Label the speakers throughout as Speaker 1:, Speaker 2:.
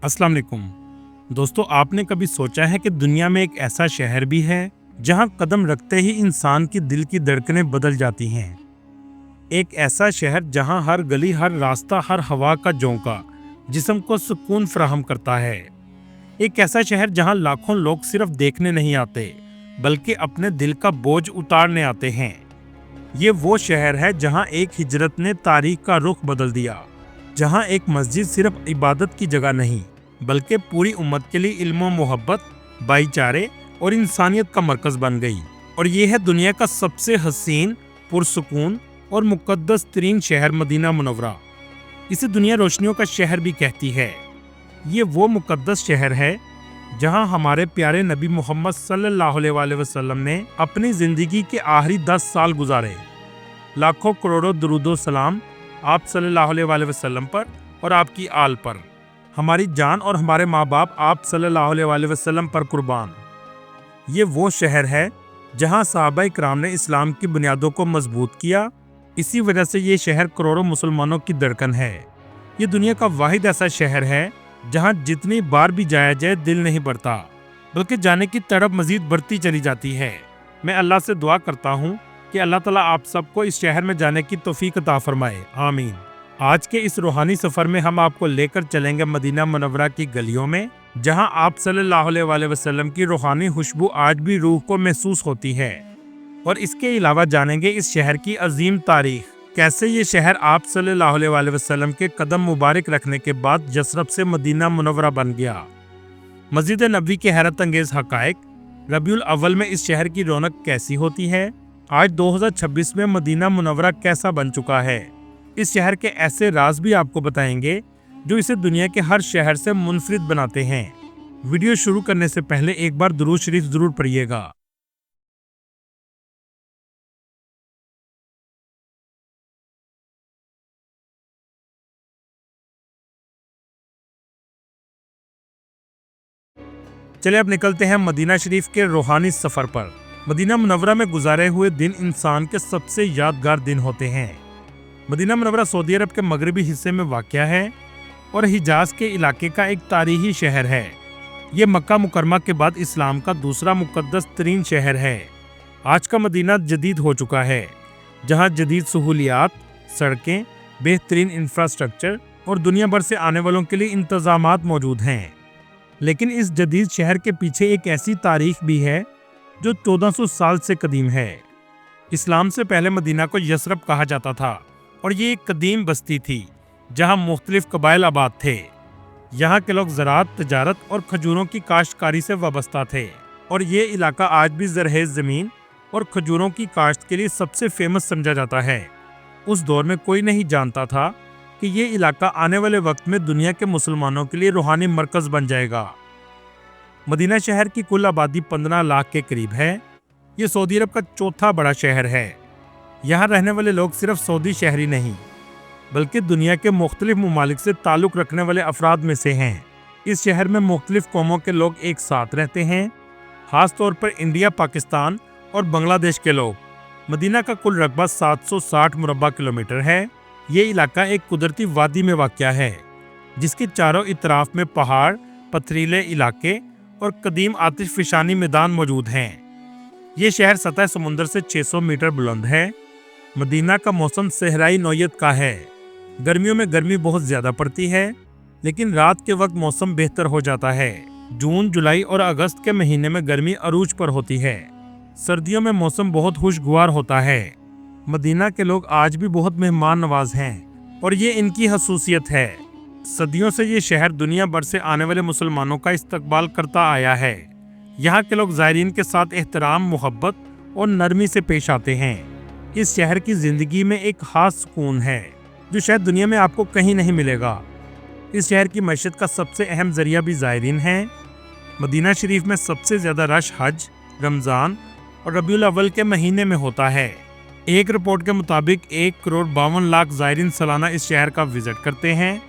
Speaker 1: अस्सलाम वालेकुम दोस्तों, आपने कभी सोचा है कि दुनिया में एक ऐसा शहर भी है जहां कदम रखते ही इंसान की दिल की धड़कनें बदल जाती हैं। एक ऐसा शहर जहां हर गली, हर रास्ता, हर हवा का झोंका जिस्म को सुकून फराहम करता है। एक ऐसा शहर जहां लाखों लोग सिर्फ देखने नहीं आते बल्कि अपने दिल का बोझ उतारने आते हैं। ये वो शहर है जहां एक हिजरत ने तारीख का रुख बदल दिया, जहां एक मस्जिद सिर्फ इबादत की जगह नहीं बल्कि पूरी उम्मत के लिए इल्म, मोहब्बत, भाईचारे और इंसानियत का मरकज बन गई। और ये है दुनिया का सबसे हसीन, पुरसुकून और मुकद्दस तरीन शहर मदीना मुनव्वरा। इसे दुनिया रोशनियों का शहर भी कहती है। ये वो मुकद्दस शहर है जहां हमारे प्यारे नबी मोहम्मद सल्लल्लाहु अलैहि वसल्लम ने अपनी जिंदगी के आखिरी 10 साल गुजारे। लाखों करोड़ों दुरूदो सलाम आप सल्लल्लाहु अलैहि वसल्लम पर और आपकी आल पर। हमारी जान और हमारे माँ बाप आप सल्लल्लाहु अलैहि वसल्लम पर कुर्बान। ये वो शहर है जहां सहाबा इकराम ने इस्लाम की बुनियादों को मजबूत किया। इसी वजह से ये शहर करोड़ों मुसलमानों की धड़कन है। ये दुनिया का वाहिद ऐसा शहर है जहां जितनी बार भी जाया जाए दिल नहीं बढ़ता, बल्कि जाने की तड़प मजीद बढ़ती चली जाती है। मैं अल्लाह से दुआ करता हूँ कि अल्लाह ताला आप सबको इस शहर में जाने की तौफीक अता फरमाए, आमीन। आज के इस रूहानी सफर में हम आपको लेकर चलेंगे मदीना मुनव्वरा की गलियों में, जहां आप सल्लल्लाहु अलैहि वसल्लम की रूहानी खुशबू आज भी रूह को महसूस होती है। और इसके अलावा जानेंगे इस शहर की अजीम तारीख, कैसे ये शहर आप सल्लल्लाहु अलैहि वसल्लम के कदम मुबारक रखने के बाद यसरब से मदीना मुनव्वरा बन गया। मस्जिद नबवी के हैरत अंगेज हकायक, रबीउल अव्वल में इस शहर की रौनक कैसी होती है, आज 2026 में मदीना मुनव्वरा कैसा बन चुका है। इस शहर के ऐसे राज भी आपको बताएंगे जो इसे दुनिया के हर शहर से मुनफरिद बनाते हैं। वीडियो शुरू करने से पहले एक बार दुरूद शरीफ जरूर पढ़िएगा। चलिए अब निकलते हैं मदीना शरीफ के रूहानी सफर पर। मदीना मुनव्वरा में गुजारे हुए दिन इंसान के सबसे यादगार दिन होते हैं। मदीना मुनव्वरा सऊदी अरब के मगरबी हिस्से में वाक़या है और हिजाज के इलाके का एक तारीखी शहर है। ये मक्का मुकरमा के बाद इस्लाम का दूसरा मुकद्दस तरीन शहर है। आज का मदीना जदीद हो चुका है, जहाँ जदीद सहूलियात, सड़कें, बेहतरीन इंफ्रास्ट्रक्चर और दुनिया भर से आने वालों के लिए इंतजामात मौजूद हैं। लेकिन इस जदीद शहर के पीछे एक ऐसी तारीख भी है जो 1400 साल से कदीम है। इस्लाम से पहले मदीना को यसरब कहा जाता था और ये एक कदीम बस्ती थी जहां मुख्तलिफ कबाइल आबाद थे। यहाँ के लोग ज़राअत, तजारत और खजूरों की काश्तकारी से वाबस्ता थे और ये इलाका आज भी ज़रखेज़ ज़मीन और खजूरों की काश्त के लिए सबसे फेमस समझा जाता है। उस दौर में कोई नहीं जानता था कि ये इलाका आने वाले वक्त में दुनिया के मुसलमानों के लिए रूहानी मरकज़ बन जाएगा। मदीना शहर की कुल आबादी 15 लाख के करीब है। ये सऊदी अरब का चौथा बड़ा शहर है। यहाँ रहने वाले लोग सिर्फ सऊदी शहरी नहीं बल्कि दुनिया के मुख्तलिफ ममालिक से ताल्लुक़ रखने वाले अफराद में से हैं। इस शहर में मुख्तलिफ कौमों के लोग एक साथ रहते हैं, ख़ास तौर पर इंडिया, पाकिस्तान और बांग्लादेश के लोग। मदीना का कुल रकबा 760 मुरबा किलोमीटर है। ये इलाका एक कुदरती वादी में वाक़या है जिसके चारों इतराफ में पहाड़, पथरीले इलाके और कदीम आतिशफिशानी मैदान मौजूद हैं। ये शहर सतह समुंदर से 600 मीटर बुलंद है। मदीना का मौसम सहराई नौयत का है। गर्मियों में गर्मी बहुत ज़्यादा पड़ती है, लेकिन रात के वक्त मौसम बेहतर हो जाता है। जून, जुलाई और अगस्त के महीने में गर्मी अरूज पर होती है। सर्दियों में मौसम बहुत खुशगवार होता है। मदीना के लोग आज भी बहुत मेहमान नवाज हैं और ये इनकी खसूसियत है। सदियों से ये शहर दुनिया भर से आने वाले मुसलमानों का इस्तकबाल करता आया है। यहाँ के लोग ज़ायरीन के साथ एहतराम, मोहब्बत और नरमी से पेश आते हैं। इस शहर की ज़िंदगी में एक ख़ास सुकून है जो शायद दुनिया में आपको कहीं नहीं मिलेगा। इस शहर की मईशत का सबसे अहम ज़रिया भी ज़ायरीन है। मदीना शरीफ में सबसे ज़्यादा रश हज, रमज़ान और रबीउल अव्वल के महीने में होता है। एक रिपोर्ट के मुताबिक 1,52,00,000 ज़ायरीन सालाना इस शहर का विजिट करते हैं।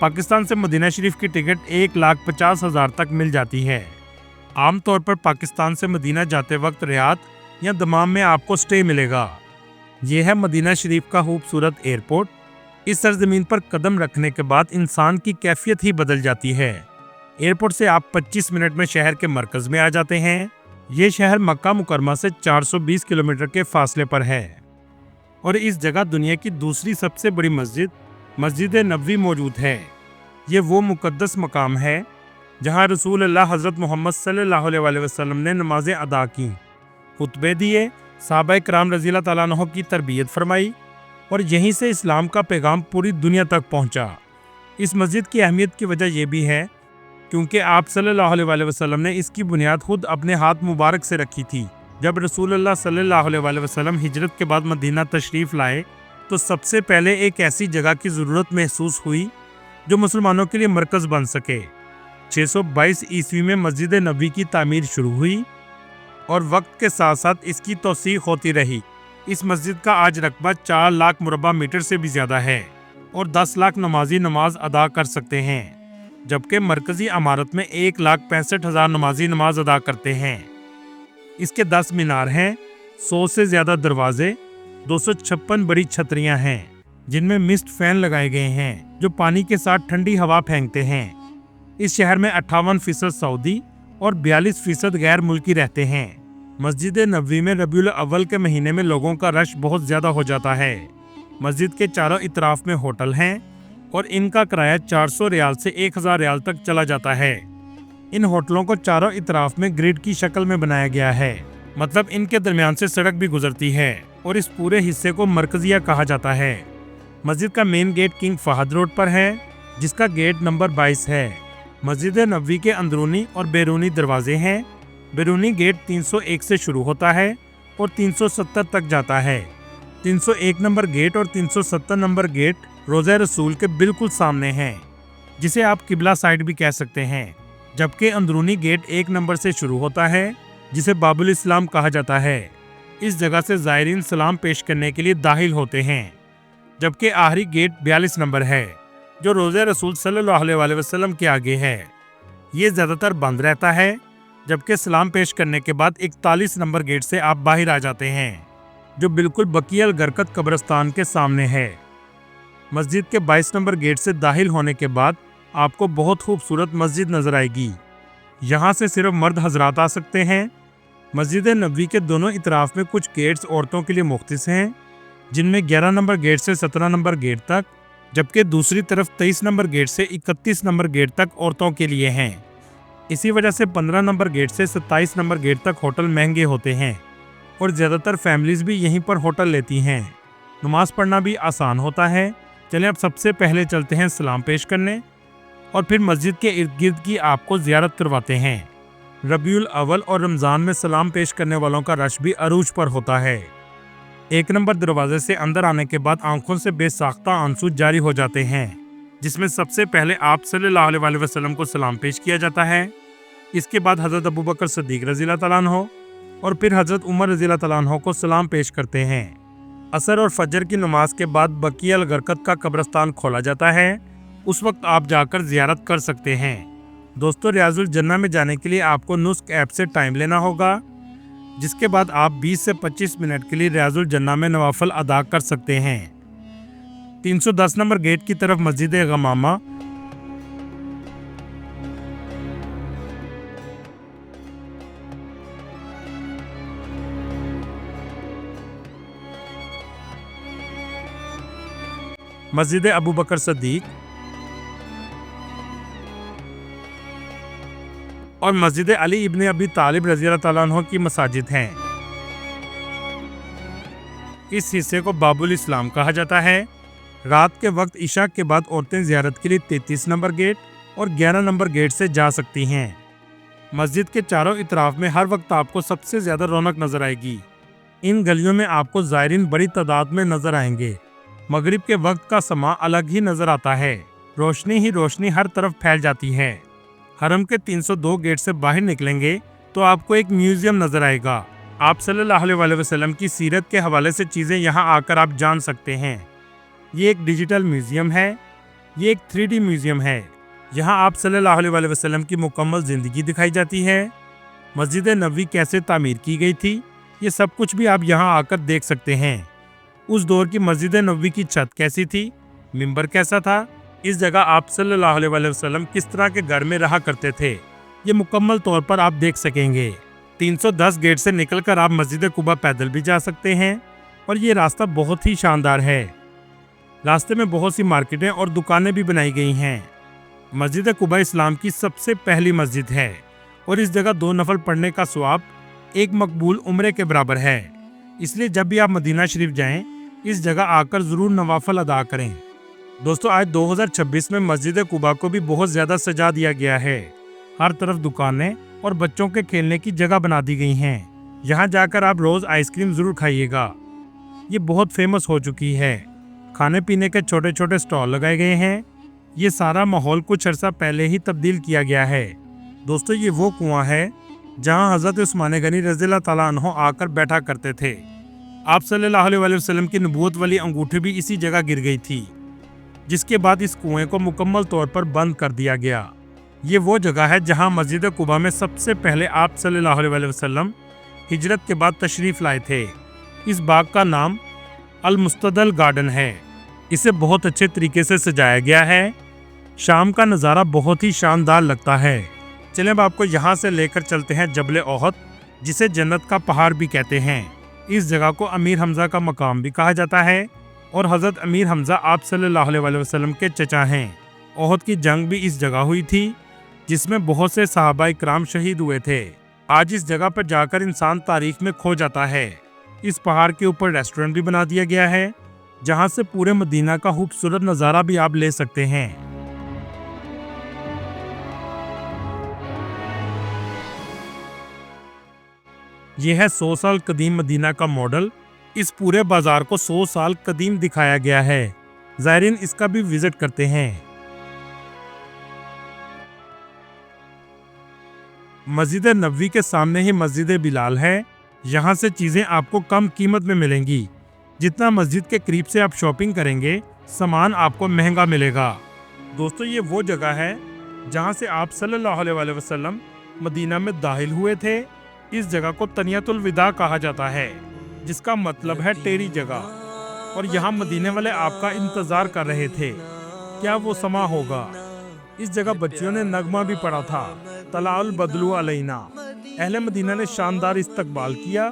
Speaker 1: पाकिस्तान से मदीना शरीफ की टिकट 1,50,000 तक मिल जाती है। आमतौर पर पाकिस्तान से मदीना जाते वक्त रियाद या दमाम में आपको स्टे मिलेगा। यह है मदीना शरीफ का खूबसूरत एयरपोर्ट। इस सरजमीन पर कदम रखने के बाद इंसान की कैफियत ही बदल जाती है। एयरपोर्ट से आप 25 मिनट में शहर के मरकज में आ जाते हैं। ये शहर मक्का मुकरमा से 420 किलोमीटर के फासले पर है और इस जगह दुनिया की दूसरी सबसे बड़ी मस्जिद नबवी मौजूद है। ये वो मुकद्दस मकाम है जहाँ रसूल अल्लाह हज़रत मोहम्मद सल्लल्लाहु अलैहि वसल्लम ने नमाजें अदा की, खुतबे दिए, सहाबा किराम रज़ी अल्लाह तआला अन्हुम की तरबियत फरमाई और यहीं से इस्लाम का पैगाम पूरी दुनिया तक पहुंचा। इस मस्जिद की अहमियत की वजह यह भी है क्योंकि आप सल्लल्लाहु अलैहि वसल्लम ने इसकी बुनियाद खुद अपने हाथ मुबारक से रखी थी। जब रसूलुल्लाह सल्लल्लाहु अलैहि वसल्लम हिजरत के बाद मदीना तशरीफ़ लाए तो सबसे पहले एक ऐसी जगह की ज़रूरत महसूस हुई जो मुसलमानों के लिए मरकज़ बन सके। 622 ईस्वी में मस्जिद नबवी की तामीर शुरू हुई और वक्त के साथ साथ इसकी तौसीक़ होती रही। इस मस्जिद का आज रकबा 4 लाख मुरबा मीटर से भी ज़्यादा है और 10 लाख नमाजी नमाज अदा कर सकते हैं, जबकि मरकज़ी इमारत में 1,65,000 नमाजी नमाज अदा करते हैं। इसके 10 मीनार हैं, 100 से ज़्यादा दरवाजे, 256 बड़ी छतरियां हैं जिनमें मिस्ट फैन लगाए गए हैं जो पानी के साथ ठंडी हवा फेंकते हैं। इस शहर में 58% सऊदी और 42% गैर मुल्की रहते हैं। मस्जिद नबवी में रबीउल अव्वल के महीने में लोगों का रश बहुत ज़्यादा हो जाता है। मस्जिद के चारों इतराफ में होटल हैं और इनका किराया 400 रियाल से 1000 रियाल तक चला जाता है। इन होटलों को चारों इतराफ में ग्रिड की शक्ल में बनाया गया है, मतलब इनके दरमियान से सड़क भी गुजरती है और इस पूरे हिस्से को मरकजिया कहा जाता है। मस्जिद का main gate king Fahd road पर है जिसका गेट नंबर 22 है। मस्जिद नबवी के अंदरूनी और बैरूनी दरवाजे हैं। बैरूनी गेट 301 से शुरू होता है और 370 तक जाता है। 301 नंबर गेट और 370 नंबर गेट रोज़ा रसूल के बिल्कुल सामने हैं, जिसे आप किबला साइड भी कह सकते हैं, जबकि अंदरूनी गेट 1 नंबर से शुरू होता है जिसे बाबुल इस्लाम कहा जाता है। इस जगह से ज़ायरीन सलाम पेश करने के लिए दाखिल होते हैं, जबकि आखिरी गेट 42 नंबर है जो रोज़ा रसूल सल्लल्लाहु अलैहि वसल्लम के आगे है। ये ज़्यादातर बंद रहता है, जबकि सलाम पेश करने के बाद 41 नंबर गेट से आप बाहर आ जाते हैं जो बिल्कुल बकीअल गरकत कब्रिस्तान के सामने है। मस्जिद के 22 नंबर गेट से दाखिल होने के बाद आपको बहुत खूबसूरत मस्जिद नज़र आएगी। यहाँ से सिर्फ मर्द हजरात आ सकते हैं। मस्जिद नबवी के दोनों इतराफ में कुछ गेट्स औरतों के लिए मुख्तस हैं, जिनमें 11 नंबर गेट से 17 नंबर गेट तक, जबकि दूसरी तरफ 23 नंबर गेट से 31 नंबर गेट तक औरतों के लिए हैं। इसी वजह से 15 नंबर गेट से 27 नंबर गेट तक होटल महंगे होते हैं और ज़्यादातर फैमिलीज़ भी यहीं पर होटल लेती हैं। नमाज पढ़ना भी आसान होता है। चलें अब सबसे पहले चलते हैं सलाम पेश करने और फिर मस्जिद के इर्द गिर्द की आपको ज़ियारत करवाते हैं। रबीउल अव्वल और रमज़ान में सलाम पेश करने वालों का रश भी अरूज पर होता है। 1 नंबर दरवाजे से अंदर आने के बाद आंखों से बेसाख्ता आंसू जारी हो जाते हैं, जिसमें सबसे पहले आप सल्लल्लाहु अलैहि वसल्लम को सलाम पेश किया जाता है। इसके बाद हज़रत अबू बकर सिद्दीक़ रज़ी अल्लाह तआला अन्हु और फिर हज़रत उमर रज़ी अल्लाह तआला अन्हु को सलाम पेश करते हैं। असर और फजर की नमाज के बाद बकीअल गरकत का कब्रिस्तान खोला जाता है, उस वक्त आप जाकर ज़ियारत कर सकते हैं। दोस्तों, रियाजुल जन्नह में जाने के लिए आपको नुस्क ऐप से टाइम लेना होगा, जिसके बाद आप 20 से 25 मिनट के लिए रियाजुल जन्नह में नवाफिल अदा कर सकते हैं। 310 नंबर गेट की तरफ मस्जिद गमामा, मस्जिद अबू बकर सिद्दीक़ और मस्जिद अली इब्न अबी तालिब रज़ी अल्लाह तआला अन्हु की मसाजिद हैं। इस हिस्से को बाबुल इस्लाम कहा जाता है। रात के वक्त इशा के बाद औरतें ज़ियारत के लिए 33 नंबर गेट और 11 नंबर गेट से जा सकती हैं। मस्जिद के चारों इतराफ में हर वक्त आपको सबसे ज़्यादा रौनक नज़र आएगी। इन गलियों में आपको ज़ायरीन बड़ी तादाद में नज़र आएंगे। मगरिब के वक्त का समा अलग ही नज़र आता है, रोशनी ही रोशनी हर तरफ फैल जाती है। हरम के 302 गेट से बाहर निकलेंगे तो आपको एक म्यूजियम नज़र आएगा। आप सल्लल्लाहु अलैहि वसल्लम की सीरत के हवाले से चीज़ें यहाँ आकर आप जान सकते हैं। ये एक डिजिटल म्यूजियम है, ये एक 3D म्यूजियम है। यहाँ आप सल्लल्लाहु अलैहि वसल्लम की मुकम्मल ज़िंदगी दिखाई जाती है। मस्जिद नबवी कैसे तामीर की गई थी, ये सब कुछ भी आप यहाँ आकर देख सकते हैं। उस दौर की मस्जिद नबवी की छत कैसी थी, मिंबर कैसा था, इस जगह आप सल्लल्लाहु अलैहि वसल्लम किस तरह के घर में रहा करते थे ये मुकम्मल तौर पर आप देख सकेंगे। 310 गेट से निकलकर आप मस्जिद कुबा पैदल भी जा सकते हैं और ये रास्ता बहुत ही शानदार है। रास्ते में बहुत सी मार्केटें और दुकानें भी बनाई गई हैं। मस्जिद कुबा इस्लाम की सबसे पहली मस्जिद है और इस जगह 2 नफल पढ़ने का सवाब एक मकबूल उम्रे के बराबर है। इसलिए जब भी आप मदीना शरीफ जाएं, इस जगह आकर ज़रूर नवाफल अदा करें। दोस्तों, आज 2026 में मस्जिद कुबा को भी बहुत ज़्यादा सजा दिया गया है। हर तरफ दुकानें और बच्चों के खेलने की जगह बना दी गई हैं। यहाँ जाकर आप रोज़ आइसक्रीम ज़रूर खाइएगा, ये बहुत फेमस हो चुकी है। खाने पीने के छोटे छोटे स्टॉल लगाए गए हैं। ये सारा माहौल कुछ अर्सा पहले ही तब्दील किया गया है। दोस्तों, ये वो कुआं है जहाँ हज़रत उस्मान गनी रज़ियल्लाहु ताला अन्हु आकर बैठा करते थे। आप सल्लल्लाहु अलैहि वसल्लम की नबूवत वाली अंगूठी भी इसी जगह गिर गई थी, जिसके बाद इस कुएं को मुकम्मल तौर पर बंद कर दिया गया। ये वो जगह है जहां मस्जिद कुबा में सबसे पहले आप सल्लल्लाहु अलैहि वसल्लम हिजरत के बाद तशरीफ लाए थे। इस बाग का नाम अल मुस्तदल गार्डन है। इसे बहुत अच्छे तरीके से सजाया गया है। शाम का नज़ारा बहुत ही शानदार लगता है। चलें अब आपको यहाँ से लेकर चलते हैं जबल ओहद, जिसे जन्नत का पहाड़ भी कहते हैं। इस जगह को अमीर हमजा का मकाम भी कहा जाता है और हज़रत अमीर हमजा आप सल्लल्लाहु अलैहि वसल्लम के चचा हैं। ओहद की जंग भी इस जगह हुई थी, जिसमें बहुत से सहाबा इकराम शहीद हुए थे। आज इस जगह पर जाकर इंसान तारीख में खो जाता है। इस पहाड़ के ऊपर रेस्टोरेंट भी बना दिया गया है, जहां से पूरे मदीना का खूबसूरत नज़ारा भी आप ले सकते हैं। यह है 100 साल कदीम मदीना का मॉडल। इस पूरे बाजार को 100 साल कदीम दिखाया गया है। ज़ायरीन इसका भी विजिट करते हैं। मस्जिद नबवी के सामने ही मस्जिद बिलाल है। यहाँ से चीज़ें आपको कम कीमत में मिलेंगी। जितना मस्जिद के करीब से आप शॉपिंग करेंगे, सामान आपको महंगा मिलेगा। दोस्तों, ये वो जगह है जहाँ से आप सल्लल्लाहु अलैहि वसल्लम मदीना में दाखिल हुए थे। इस जगह को तनियतुल विदा कहा जाता है, जिसका मतलब है टेरी जगह। और यहाँ मदीने वाले आपका इंतजार कर रहे थे, क्या वो समा होगा। इस जगह बच्चियों ने नगमा भी पढ़ा था, तलाउल बदलू अलैना। अहले मदीना ने शानदार इस्तकबाल किया।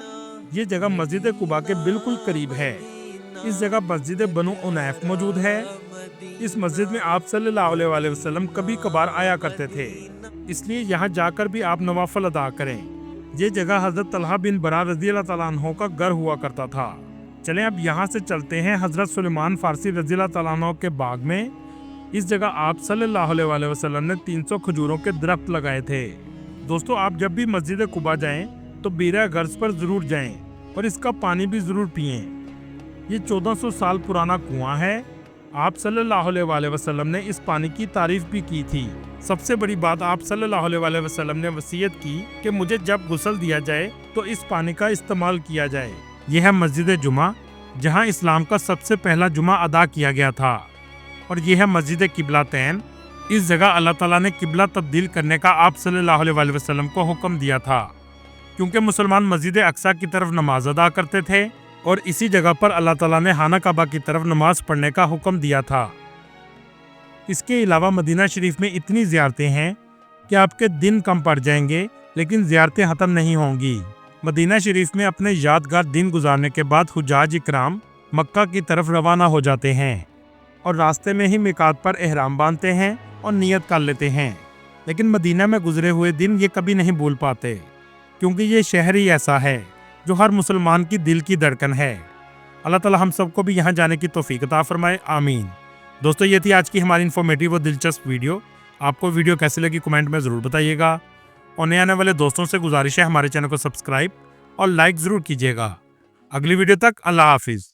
Speaker 1: ये जगह मस्जिद कुबा के बिल्कुल करीब है। इस जगह मस्जिद बनु उनैफ मौजूद है। इस मस्जिद में आप सल्लल्लाहु अलैहि वसल्लम कभी कभार आया करते थे, इसलिए यहाँ जाकर भी आप नवाफल अदा करें। ये जगह हज़रत तलहा बिन बरा रज़ियल्लाहु ताला अन्हु का घर हुआ करता था। चलें अब यहाँ से चलते हैं हज़रत सुलेमान फ़ारसी रज़ियल्लाहु ताला अन्हु के बाग में। इस जगह आप सल्लल्लाहु अलैहि वसल्लम ने 300 खजूरों के दरख्त लगाए थे। दोस्तों, आप जब भी मस्जिद कुबा जाएं तो बीरा गर्ज पर ज़रूर जाएं और इसका पानी भी ज़रूर पिएं। ये 1400 साल पुराना कुआं है। आप सल्लल्लाहु अलैहि वसल्लम ने इस पानी की तारीफ भी की थी। सबसे बड़ी बात, आप सल्लल्लाहु अलैहि वसल्लम ने वसीयत की कि मुझे जब गुस्ल दिया जाए तो इस पानी का इस्तेमाल किया जाए। यह है मस्जिद जुमा, जहां इस्लाम का सबसे पहला जुमा अदा किया गया था। और यह है मस्जिद किबलातैन। इस जगह अल्लाह ताला ने किबला तब्दील करने का आप सल्लल्लाहु अलैहि वसल्लम को हुक्म दिया था, क्योंकि मुसलमान मस्जिद अक्सा की तरफ नमाज अदा करते थे और इसी जगह पर अल्लाह ताला ने खाना काबा की तरफ नमाज पढ़ने का हुक्म दिया था। इसके अलावा मदीना शरीफ में इतनी ज़ियारतें हैं कि आपके दिन कम पड़ जाएंगे, लेकिन ज़ियारतें ख़त्म नहीं होंगी। मदीना शरीफ में अपने यादगार दिन गुजारने के बाद हुज्जाज इकराम मक्का की तरफ रवाना हो जाते हैं और रास्ते में ही मिकात पर एहराम बांधते हैं और नियत कर लेते हैं। लेकिन मदीना में गुजरे हुए दिन ये कभी नहीं भूल पाते, क्योंकि ये शहर ही ऐसा है जो हर मुसलमान की दिल की धड़कन है। अल्लाह ताला हम सबको भी यहाँ जाने की तौफीक अता फरमाए, आमीन। दोस्तों, ये थी आज की हमारी इन्फॉर्मेटिव और दिलचस्प वीडियो। आपको वीडियो कैसी लगी कमेंट में ज़रूर बताइएगा और नए आने वाले दोस्तों से गुजारिश है हमारे चैनल को सब्सक्राइब और लाइक ज़रूर कीजिएगा। अगली वीडियो तक अल्लाह हाफिज़।